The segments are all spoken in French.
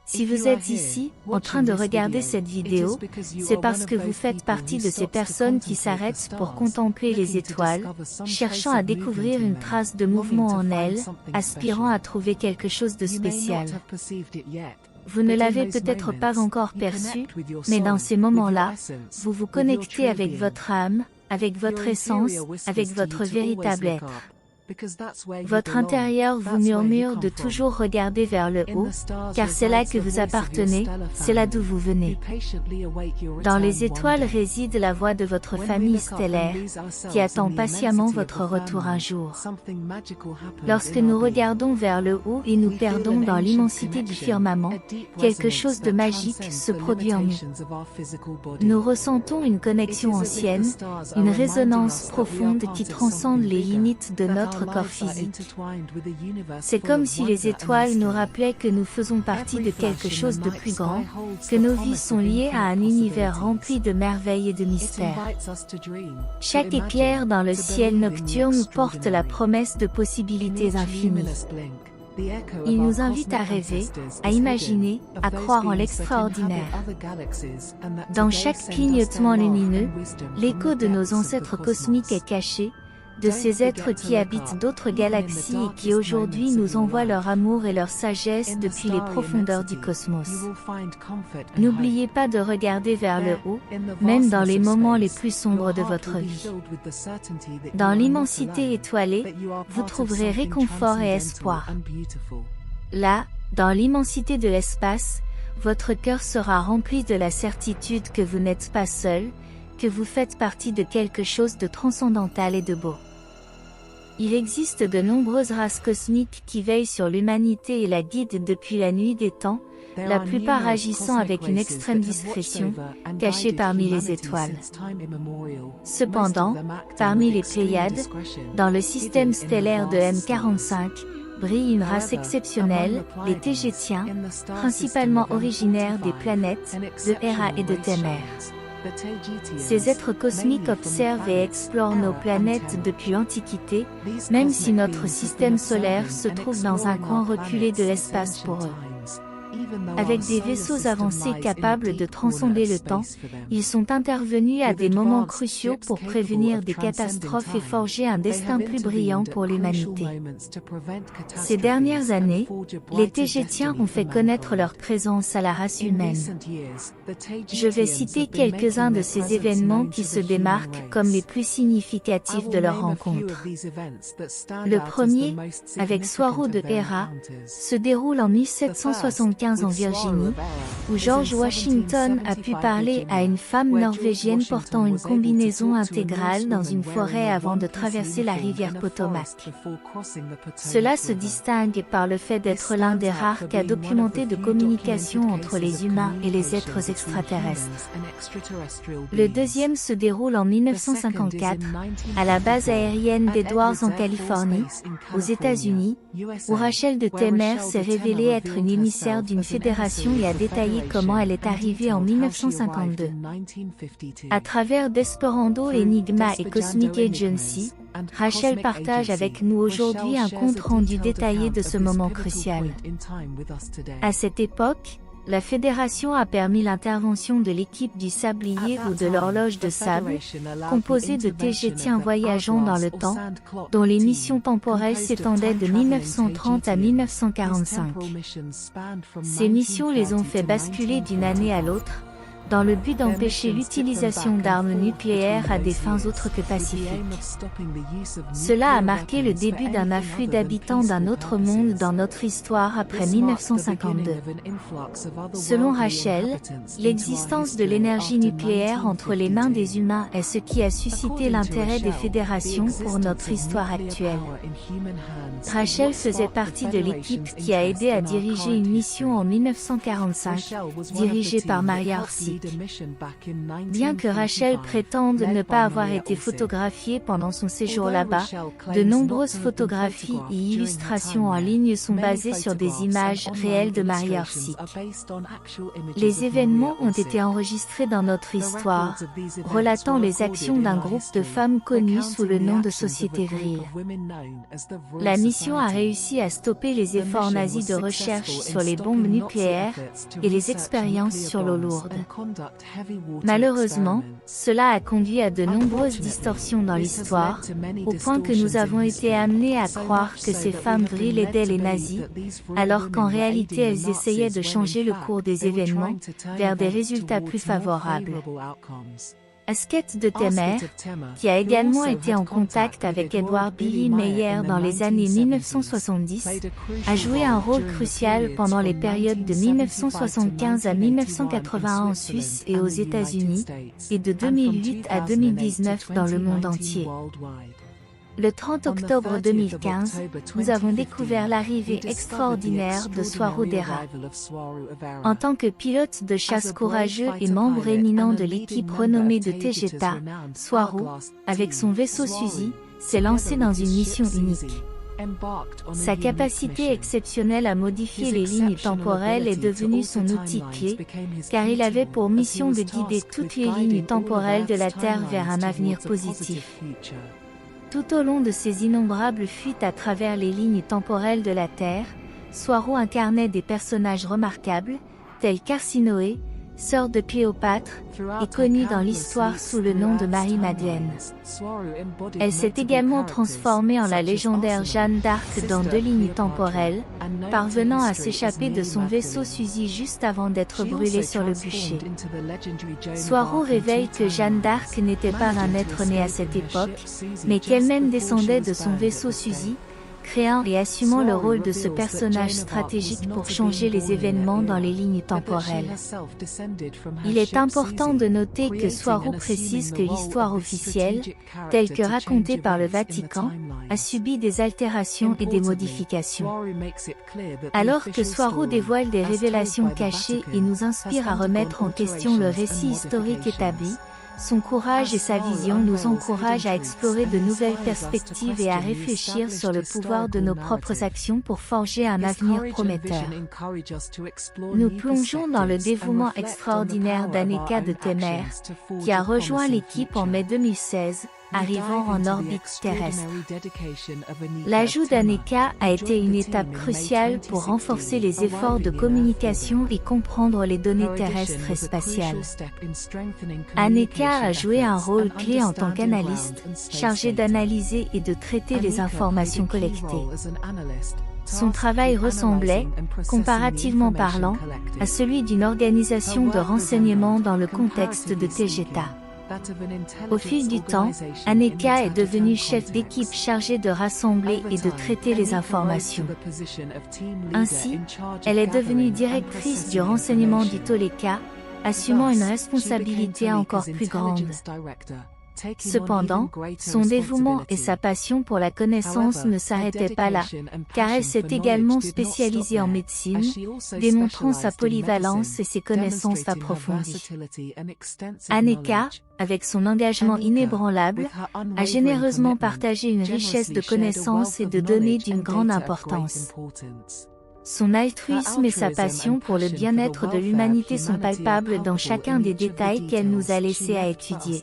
Si vous êtes ici, en train de regarder cette vidéo, c'est parce que vous faites partie de ces personnes qui s'arrêtent pour contempler les étoiles, cherchant à découvrir une trace de mouvement en elles, aspirant à trouver quelque chose de spécial. Vous ne l'avez peut-être pas encore perçu, mais dans ces moments-là, vous vous connectez avec votre âme, avec votre essence, avec votre véritable être. Votre intérieur vous murmure de toujours regarder vers le haut, car c'est là que vous appartenez, c'est là d'où vous venez. Dans les étoiles réside la voix de votre famille stellaire, qui attend patiemment votre retour un jour. Lorsque nous regardons vers le haut et nous perdons dans l'immensité du firmament, quelque chose de magique se produit en nous. Nous ressentons une connexion ancienne, une résonance profonde qui transcende les limites de notre corps physique. C'est comme si les étoiles nous rappelaient que nous faisons partie de quelque chose de plus grand, que nos vies sont liées à un univers rempli de merveilles et de mystères. Chaque éclair dans le ciel nocturne porte la promesse de possibilités infinies. Il nous invite à rêver, à imaginer, à croire en l'extraordinaire. Dans chaque clignotement lumineux, l'écho de nos ancêtres cosmiques est caché, de ces êtres qui habitent d'autres galaxies et qui aujourd'hui nous envoient leur amour et leur sagesse depuis les profondeurs du cosmos. N'oubliez pas de regarder vers le haut, même dans les moments les plus sombres de votre vie. Dans l'immensité étoilée, vous trouverez réconfort et espoir. Là, dans l'immensité de l'espace, votre cœur sera rempli de la certitude que vous n'êtes pas seul, que vous faites partie de quelque chose de transcendantal et de beau. Il existe de nombreuses races cosmiques qui veillent sur l'humanité et la guident depuis la nuit des temps, la plupart agissant avec une extrême discrétion, cachée parmi les étoiles. Cependant, parmi les Pléiades, dans le système stellaire de M45, brille une race exceptionnelle, les Tégétiens, principalement originaires des planètes de Héra et de Témère. Ces êtres cosmiques observent et explorent nos planètes depuis l'Antiquité, même si notre système solaire se trouve dans un coin reculé de l'espace pour eux. Avec des vaisseaux avancés capables de transcender le temps, ils sont intervenus à des moments cruciaux pour prévenir des catastrophes et forger un destin plus brillant pour l'humanité. Ces dernières années, les Tégétiens ont fait connaître leur présence à la race humaine. Je vais citer quelques-uns de ces événements qui se démarquent comme les plus significatifs de leur rencontre. Le premier, avec Swarro de Héra, se déroule en 1775 en Virginie, où George Washington a pu parler à une femme norvégienne portant une combinaison intégrale dans une forêt avant de traverser la rivière Potomac. Cela se distingue par le fait d'être l'un des rares cas documentés de communication entre les humains et les êtres extraterrestres. Le deuxième se déroule en 1954, à la base aérienne d'Edwards en Californie, aux États-Unis, où Rachel de Témère s'est révélée être une émissaire d'une fédération et a détaillé comment elle est arrivée en 1952. À travers Desperando, Enigma et Cosmic Agency, Rachel partage avec nous aujourd'hui un compte-rendu détaillé de ce moment crucial. À cette époque, la Fédération a permis l'intervention de l'équipe du Sablier ou de l'horloge de sable, composée de Tégétiens voyageant dans le temps, dont les missions temporelles s'étendaient de 1930 à 1945. Ces missions les ont fait basculer d'une année à l'autre, dans le but d'empêcher l'utilisation d'armes nucléaires à des fins autres que pacifiques. Cela a marqué le début d'un afflux d'habitants d'un autre monde dans notre histoire après 1952. Selon Rachel, l'existence de l'énergie nucléaire entre les mains des humains est ce qui a suscité l'intérêt des fédérations pour notre histoire actuelle. Rachel faisait partie de l'équipe qui a aidé à diriger une mission en 1945, dirigée par Maria Orsic. Bien que Rachel prétende ne pas avoir été photographiée pendant son séjour là-bas, de nombreuses photographies et illustrations en ligne sont basées sur des images réelles de Marie Orsic. Les événements ont été enregistrés dans notre histoire, relatant les actions d'un groupe de femmes connues sous le nom de Société Vril. La mission a réussi à stopper les efforts nazis de recherche sur les bombes nucléaires et les expériences sur l'eau lourde. Malheureusement, cela a conduit à de nombreuses distorsions dans l'histoire, au point que nous avons été amenés à croire que ces femmes vril aidaient les nazis, alors qu'en réalité elles essayaient de changer le cours des événements vers des résultats plus favorables. Asket de Temer, qui a également été en contact avec Edward Billy Meyer dans les années 1970, a joué un rôle crucial pendant les périodes de 1975 à 1981 en Suisse et aux États-Unis, et de 2008 à 2019 dans le monde entier. Le 30 octobre 2015, nous avons découvert l'arrivée extraordinaire de Swarou Dera. En tant que pilote de chasse courageux et membre éminent de l'équipe renommée de Tegeta, Swarou, avec son vaisseau Suzy, s'est lancé dans une mission unique. Sa capacité exceptionnelle à modifier les lignes temporelles est devenue son outil clé, car il avait pour mission de guider toutes les lignes temporelles de la Terre vers un avenir positif. Tout au long de ses innombrables fuites à travers les lignes temporelles de la Terre, Swarou incarnait des personnages remarquables, tels qu'Arsinoé, sœur de Cléopâtre, et connue dans l'histoire sous le nom de Marie-Madeleine. Elle s'est également transformée en la légendaire Jeanne d'Arc dans 2 lignes temporelles, parvenant à s'échapper de son vaisseau Suzy juste avant d'être brûlée sur le bûcher. Swarou révèle que Jeanne d'Arc n'était pas un être né à cette époque, mais qu'elle-même descendait de son vaisseau Suzy, créant et assumant le rôle de ce personnage stratégique pour changer les événements dans les lignes temporelles. Il est important de noter que Swarou précise que l'histoire officielle, telle que racontée par le Vatican, a subi des altérations et des modifications. Alors que Swarou dévoile des révélations cachées et nous inspire à remettre en question le récit historique établi, son courage et sa vision nous encouragent à explorer de nouvelles perspectives et à réfléchir sur le pouvoir de nos propres actions pour forger un avenir prometteur. Nous plongeons dans le dévouement extraordinaire d'Anneka de Temer, qui a rejoint l'équipe en mai 2016, arrivant en orbite terrestre. L'ajout d'Anneka a été une étape cruciale pour renforcer les efforts de communication et comprendre les données terrestres et spatiales. Anneka a joué un rôle clé en tant qu'analyste, chargé d'analyser et de traiter les informations collectées. Son travail ressemblait, comparativement parlant, à celui d'une organisation de renseignement dans le contexte de Tegeta. Au fil du temps, Anneka est devenue chef d'équipe chargée de rassembler et de traiter les informations. Ainsi, elle est devenue directrice du renseignement du Toleka, assumant une responsabilité encore plus grande. Cependant, son dévouement et sa passion pour la connaissance ne s'arrêtaient pas là, car elle s'est également spécialisée en médecine, démontrant sa polyvalence et ses connaissances approfondies. Anneka, avec son engagement inébranlable, a généreusement partagé une richesse de connaissances et de données d'une grande importance. Son altruisme et sa passion pour le bien-être de l'humanité sont palpables dans chacun des détails qu'elle nous a laissés à étudier.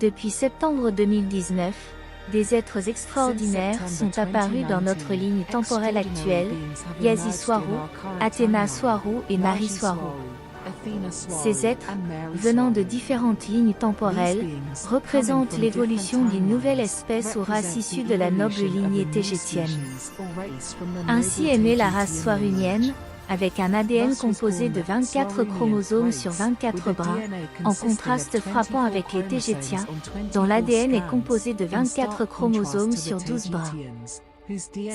Depuis septembre 2019, des êtres extraordinaires sont apparus dans notre ligne temporelle actuelle, Yazi Swarou, Athéna Swarou et Marie Swarou. Ces êtres, venant de différentes lignes temporelles, représentent l'évolution d'une nouvelle espèce ou race issue de la noble lignée tégétienne. Ainsi est née la race swarunienne, avec un ADN composé de 24 chromosomes sur 24 brins, en contraste frappant avec les Tegetiens, dont l'ADN est composé de 24 chromosomes sur 12 brins.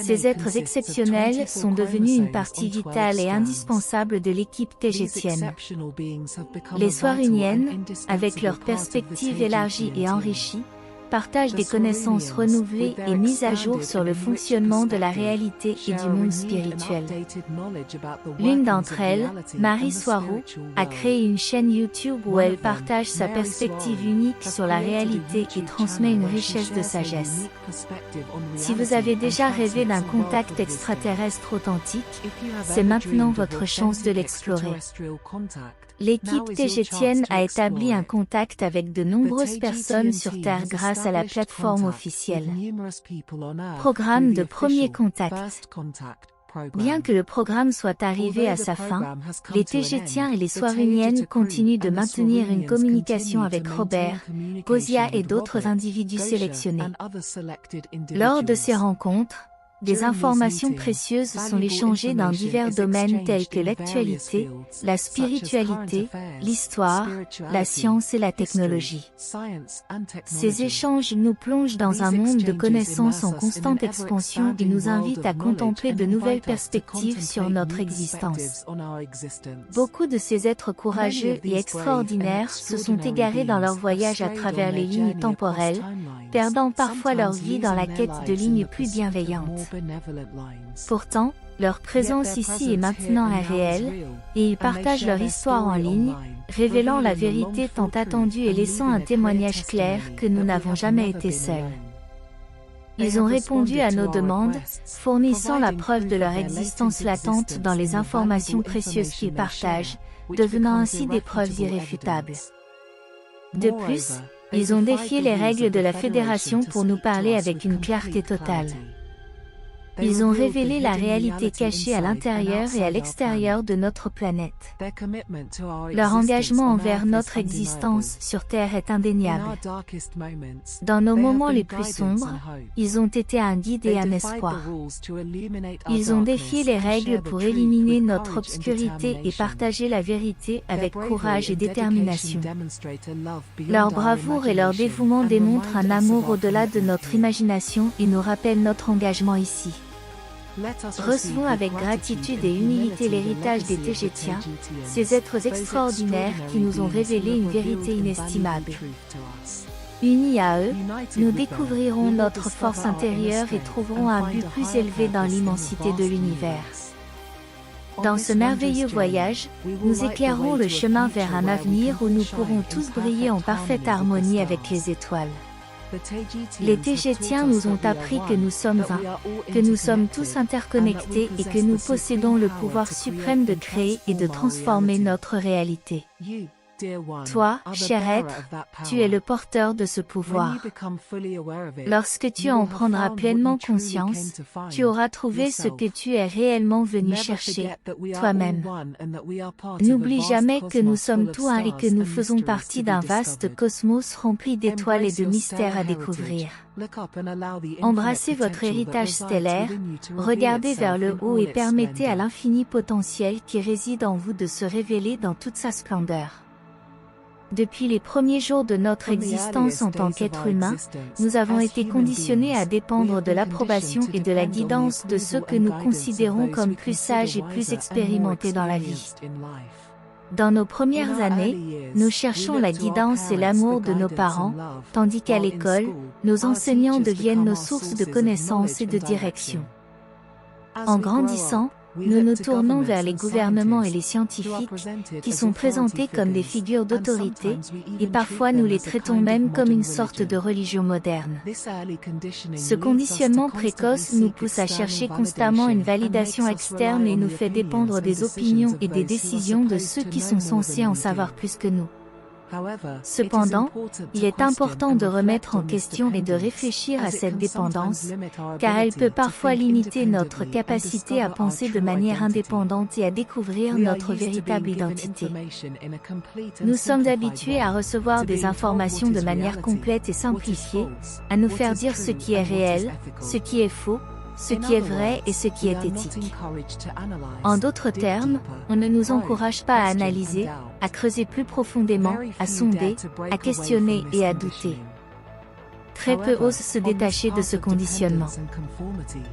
Ces êtres exceptionnels sont devenus une partie vitale et indispensable de l'équipe tegetienne. Les Swaruniennes, avec leur perspective élargie et enrichie, partagent des connaissances renouvelées et mises à jour sur le fonctionnement de la réalité et du monde spirituel. L'une d'entre elles, Marie Swarou, a créé une chaîne YouTube où elle partage sa perspective unique sur la réalité et transmet une richesse de sagesse. Si vous avez déjà rêvé d'un contact extraterrestre authentique, c'est maintenant votre chance de l'explorer. L'équipe tegetienne a établi un contact avec de nombreuses personnes sur Terre grâce à la plateforme officielle. Programme de premier contact. Bien que le programme soit arrivé à sa fin, les Tegetiens et les Swaruniennes continuent de maintenir une communication avec Robert, Gozia et d'autres individus sélectionnés. Lors de ces rencontres, des informations précieuses sont échangées dans divers domaines tels que l'actualité, la spiritualité, l'histoire, la science et la technologie. Ces échanges nous plongent dans un monde de connaissances en constante expansion et nous invitent à contempler de nouvelles perspectives sur notre existence. Beaucoup de ces êtres courageux et extraordinaires se sont égarés dans leur voyage à travers les lignes temporelles, perdant parfois leur vie dans la quête de lignes plus bienveillantes. Pourtant, leur présence ici et maintenant est réelle, et ils partagent leur histoire en ligne, révélant la vérité tant attendue et laissant un témoignage clair que nous n'avons jamais été seuls. Ils ont répondu à nos demandes, fournissant la preuve de leur existence latente dans les informations précieuses qu'ils partagent, devenant ainsi des preuves irréfutables. De plus, ils ont défié les règles de la Fédération pour nous parler avec une clarté totale. Ils ont révélé la réalité cachée à l'intérieur et à l'extérieur de notre planète. Leur engagement envers notre existence sur Terre est indéniable. Dans nos moments les plus sombres, ils ont été un guide et un espoir. Ils ont défié les règles pour éliminer notre obscurité et partager la vérité avec courage et détermination. Leur bravoure et leur dévouement démontrent un amour au-delà de notre imagination et nous rappellent notre engagement ici. Recevons avec gratitude et humilité l'héritage des Tegetiens, ces êtres extraordinaires qui nous ont révélé une vérité inestimable. Unis à eux, nous découvrirons notre force intérieure et trouverons un but plus élevé dans l'immensité de l'univers. Dans ce merveilleux voyage, nous éclairons le chemin vers un avenir où nous pourrons tous briller en parfaite harmonie avec les étoiles. Les Tegetiens nous ont appris que nous sommes un, que nous sommes tous interconnectés et que nous possédons le pouvoir suprême de créer et de transformer notre réalité. Toi, cher être, tu es le porteur de ce pouvoir. Lorsque tu en prendras pleinement conscience, tu auras trouvé ce que tu es réellement venu chercher, toi-même. N'oublie jamais que nous sommes tout un et que nous faisons partie d'un vaste cosmos rempli d'étoiles et de mystères à découvrir. Embrassez votre héritage stellaire, regardez vers le haut et permettez à l'infini potentiel qui réside en vous de se révéler dans toute sa splendeur. Depuis les premiers jours de notre existence en tant qu'être humain, nous avons été conditionnés à dépendre de l'approbation et de la guidance de ceux que nous considérons comme plus sages et plus expérimentés dans la vie. Dans nos premières années, nous cherchons la guidance et l'amour de nos parents, tandis qu'à l'école, nos enseignants deviennent nos sources de connaissances et de direction. En grandissant, nous nous tournons vers les gouvernements et les scientifiques, qui sont présentés comme des figures d'autorité, et parfois nous les traitons même comme une sorte de religion moderne. Ce conditionnement précoce nous pousse à chercher constamment une validation externe et nous fait dépendre des opinions et des décisions de ceux qui sont censés en savoir plus que nous. Cependant, il est important de remettre en question et de réfléchir à cette dépendance, car elle peut parfois limiter notre capacité à penser de manière indépendante et à découvrir notre véritable identité. Nous sommes habitués à recevoir des informations de manière complète et simplifiée, à nous faire dire ce qui est réel, ce qui est faux, ce qui est vrai et ce qui est éthique. En d'autres termes, on ne nous encourage pas à analyser, à creuser plus profondément, à sonder, à questionner et à douter. Très peu osent se détacher de ce conditionnement.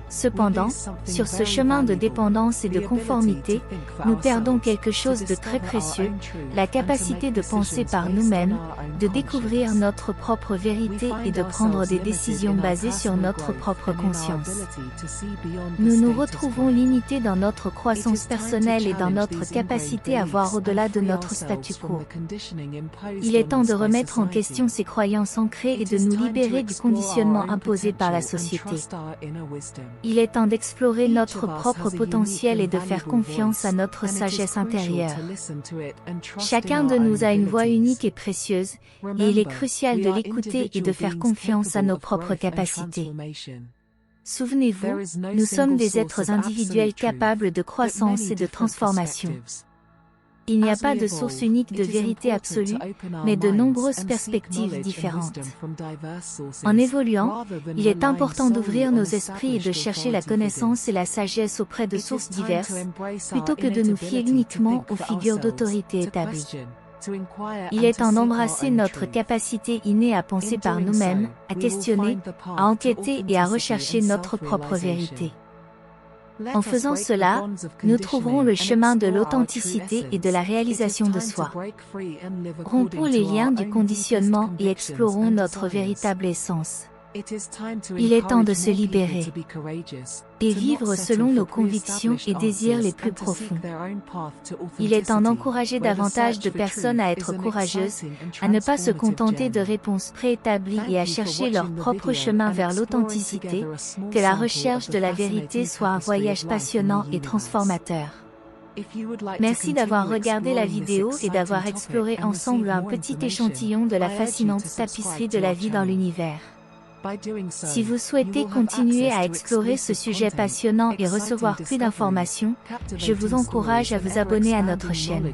Cependant, sur ce chemin de dépendance et de conformité, nous perdons quelque chose de très précieux, la capacité de penser par nous-mêmes, de découvrir notre propre vérité et de prendre des décisions basées sur notre propre conscience. Nous nous retrouvons limités dans notre croissance personnelle et dans notre capacité à voir au-delà de notre statu quo. Il est temps de remettre en question ces croyances ancrées et de nous libérer du conditionnement imposé par la société. Il est temps d'explorer notre propre potentiel et de faire confiance à notre sagesse intérieure. Chacun de nous a une voix unique et précieuse, et il est crucial de l'écouter et de faire confiance à nos propres capacités. Souvenez-vous, nous sommes des êtres individuels capables de croissance et de transformation. Il n'y a pas de source unique de vérité absolue, mais de nombreuses perspectives différentes. En évoluant, il est important d'ouvrir nos esprits et de chercher la connaissance et la sagesse auprès de sources diverses, plutôt que de nous fier uniquement aux figures d'autorité établies. Il est temps d'embrasser notre capacité innée à penser par nous-mêmes, à questionner, à enquêter et à rechercher notre propre vérité. En faisant cela, nous trouverons le chemin de l'authenticité et de la réalisation de soi. Rompons les liens du conditionnement et explorons notre véritable essence. Il est temps de se libérer et vivre selon nos convictions et désirs les plus profonds. Il est temps d'encourager davantage de personnes à être courageuses, à ne pas se contenter de réponses préétablies et à chercher leur propre chemin vers l'authenticité, que la recherche de la vérité soit un voyage passionnant et transformateur. Merci d'avoir regardé la vidéo et d'avoir exploré ensemble un petit échantillon de la fascinante tapisserie de la vie dans l'univers. Si vous souhaitez continuer à explorer ce sujet passionnant et recevoir plus d'informations, je vous encourage à vous abonner à notre chaîne.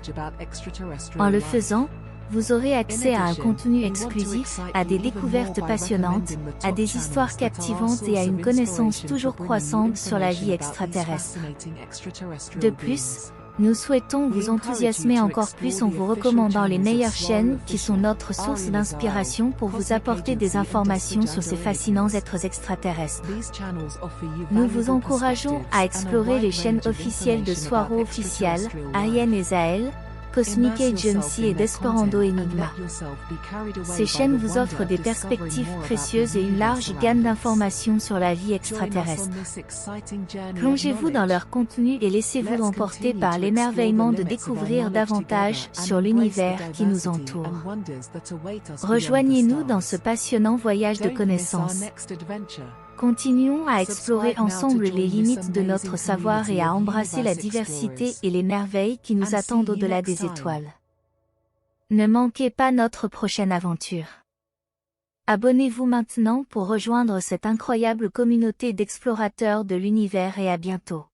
En le faisant, vous aurez accès à un contenu exclusif, à des découvertes passionnantes, à des histoires captivantes et à une connaissance toujours croissante sur la vie extraterrestre. De plus, nous souhaitons vous enthousiasmer encore plus en vous recommandant les meilleures chaînes qui sont notre source d'inspiration pour vous apporter des informations sur ces fascinants êtres extraterrestres. Nous vous encourageons à explorer les chaînes officielles de Swaro Official, Ariane et Zael, Cosmic Agency et Desperando Enigma. Ces chaînes vous offrent des perspectives précieuses et une large gamme d'informations sur la vie extraterrestre. Plongez-vous dans leur contenu et laissez-vous emporter par l'émerveillement de découvrir davantage sur l'univers qui nous entoure. Rejoignez-nous dans ce passionnant voyage de connaissances. Continuons à explorer ensemble les limites de notre savoir et à embrasser la diversité et les merveilles qui nous attendent au-delà des étoiles. Ne manquez pas notre prochaine aventure. Abonnez-vous maintenant pour rejoindre cette incroyable communauté d'explorateurs de l'univers et à bientôt.